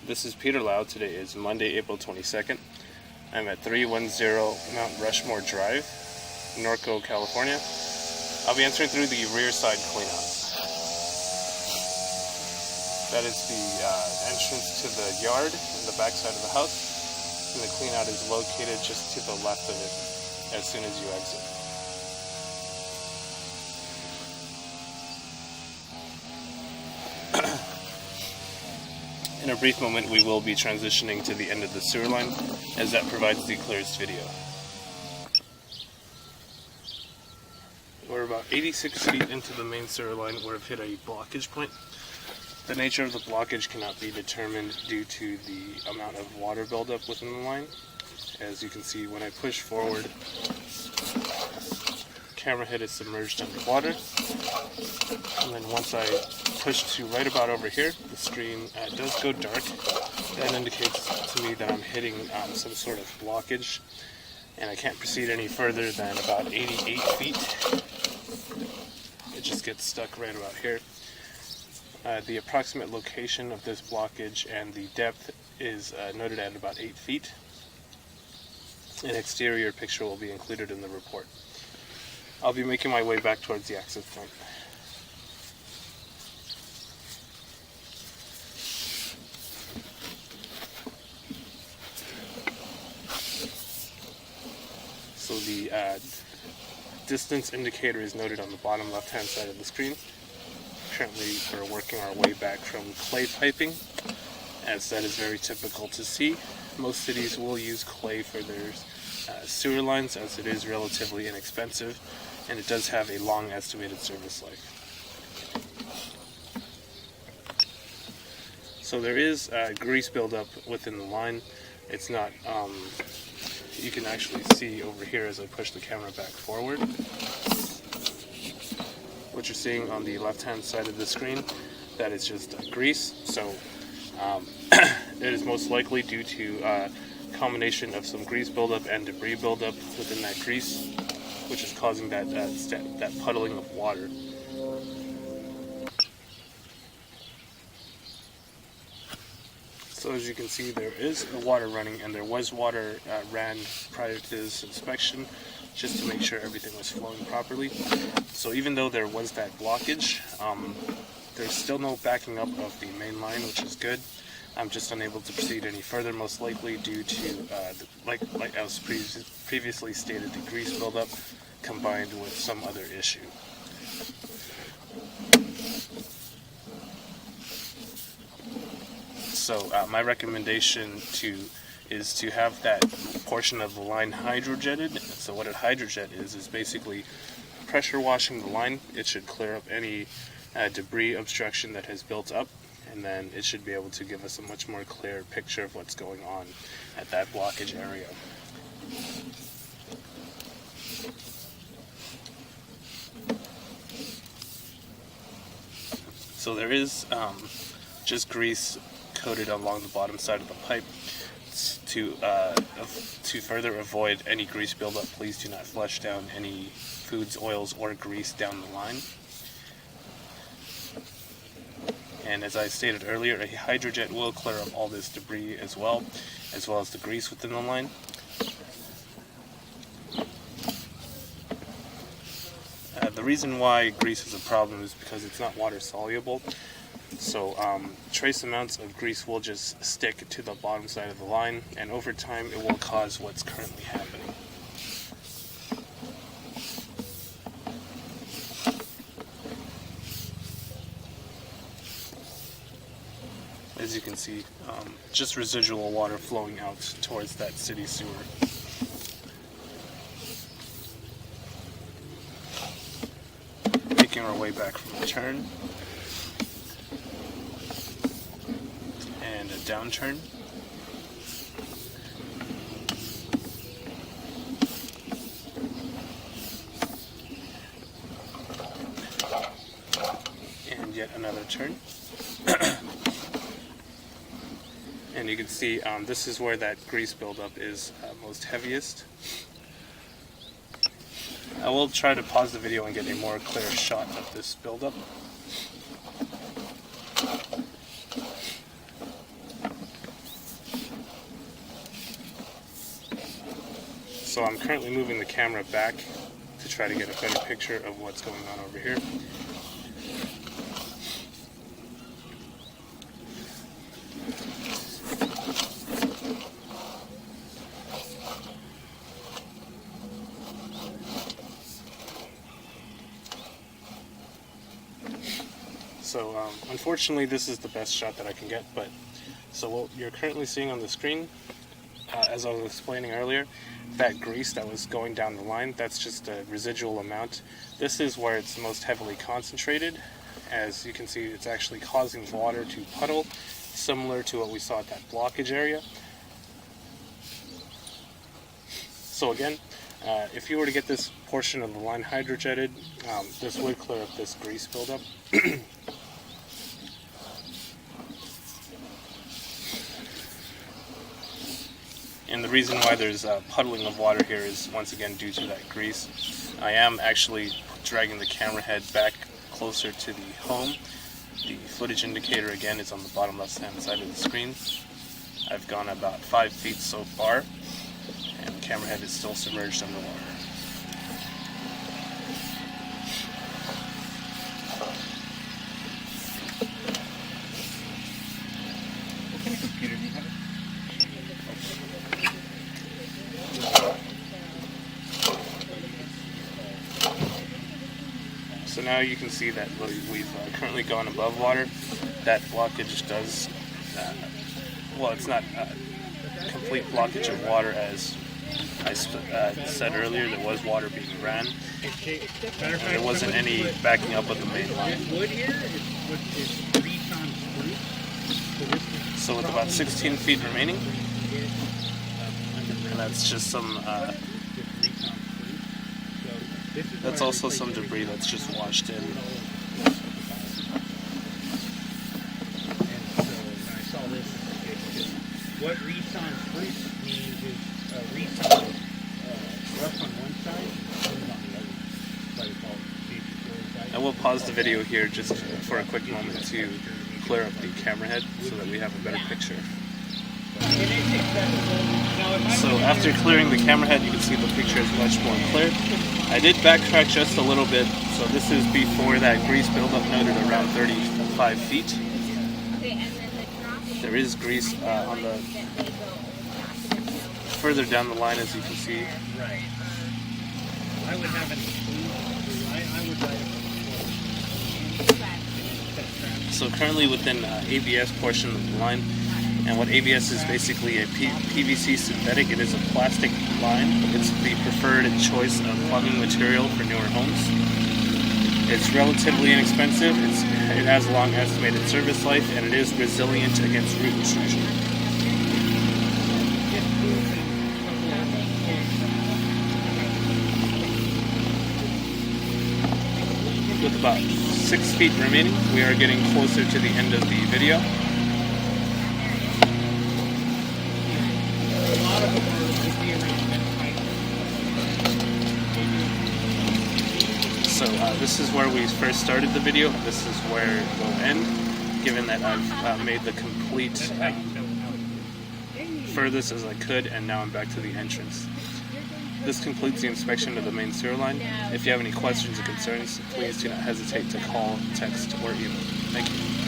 This is Peter Lau. Today is Monday, April 22nd. I'm at 310 Mount Rushmore Drive, Norco, California. I'll be entering through the rear side cleanout. That is the entrance to the yard in the back side of the house, and the cleanout is located just to the left of it as soon as you exit. In a brief moment, we will be transitioning to the end of the sewer line, as that provides the clearest video. We're about 86 feet into the main sewer line where I've hit a blockage point. The nature of the blockage cannot be determined due to the amount of water buildup within the line. As you can see, when I push forward, camera head is submerged underwater, and then once I push to right about over here, the screen does go dark. That indicates to me that I'm hitting some sort of blockage, and I can't proceed any further than about 88 feet. It just gets stuck right about here. The approximate location of this blockage and the depth is noted at about 8 feet. An exterior picture will be included in the report. I'll be making my way back towards the access point. So the distance indicator is noted on the bottom left-hand side of the screen. Currently we're working our way back from clay piping, as that is very typical to see. Most cities will use clay for their sewer lines, as it is relatively inexpensive, and it does have a long estimated service life. So there is grease buildup within the line. It's not, you can actually see over here as I push the camera back forward. What you're seeing on the left hand side of the screen, that is just grease. So it is most likely due to combination of some grease buildup and debris buildup within that grease, which is causing that puddling of water. So as you can see, there is water running, and there was water ran prior to this inspection, just to make sure everything was flowing properly. So even though there was that blockage, there's still no backing up of the main line, which is good. I'm just unable to proceed any further, most likely due to, like I was previously stated, the grease buildup combined with some other issue. So my recommendation is to have that portion of the line hydrojetted. So what a hydrojet is basically pressure washing the line. It should clear up any debris obstruction that has built up, and then it should be able to give us a much more clear picture of what's going on at that blockage area. So there is just grease coated along the bottom side of the pipe. To further avoid any grease buildup, please do not flush down any foods, oils, or grease down the line. And as I stated earlier, a hydrojet will clear up all this debris as well as the grease within the line. The reason why grease is a problem is because it's not water soluble. So trace amounts of grease will just stick to the bottom side of the line, and over time it will cause what's currently happening. As you can see, just residual water flowing out towards that city sewer. Making our way back from the turn. And a downturn. And yet another turn. And you can see this is where that grease buildup is most heaviest. I will try to pause the video and get a more clear shot of this buildup. So I'm currently moving the camera back to try to get a better picture of what's going on over here. So unfortunately this is the best shot that I can get, but so what you're currently seeing on the screen, as I was explaining earlier, that grease that was going down the line, that's just a residual amount. This is where it's most heavily concentrated. As you can see, it's actually causing water to puddle, similar to what we saw at that blockage area. So again, if you were to get this portion of the line hydrojetted, this would clear up this grease buildup. And the reason why there's puddling of water here is once again due to that grease. I am actually dragging the camera head back closer to the home. The footage indicator again is on the bottom left hand side of the screen. I've gone about 5 feet so far, and the camera head is still submerged underwater. What kind of computer do you have? So now you can see that we've currently gone above water. That blockage does, well, it's not a complete blockage of water, as I said earlier. There was water being ran, and there wasn't any backing up of the main line. So with about 16 feet remaining, and that's just some, that's also some debris that's just washed in. What reson fruit means is reson rough on one side and on the other. That's why they call it. I will pause the video here just for a quick moment to clear up the camera head so that we have a better picture. So after clearing the camera head, you can see the picture is much more clear. I did backtrack just a little bit, so this is before that grease buildup noted around 35 feet. There is grease on the further down the line, as you can see. Right. I would have an I would write So currently within ABS portion of the line, and what ABS is basically a PVC synthetic. It is a plastic line. It's the preferred choice of plumbing material for newer homes. It's relatively inexpensive. It has a long estimated service life, and it is resilient against root intrusion. With about 6 feet remaining, we are getting closer to the end of the video. So this is where we first started the video, and this is where it will end, given that I've made the complete furthest as I could, and now I'm back to the entrance. This completes the inspection of the main sewer line. If you have any questions or concerns, please do not hesitate to call, text, or email. Thank you.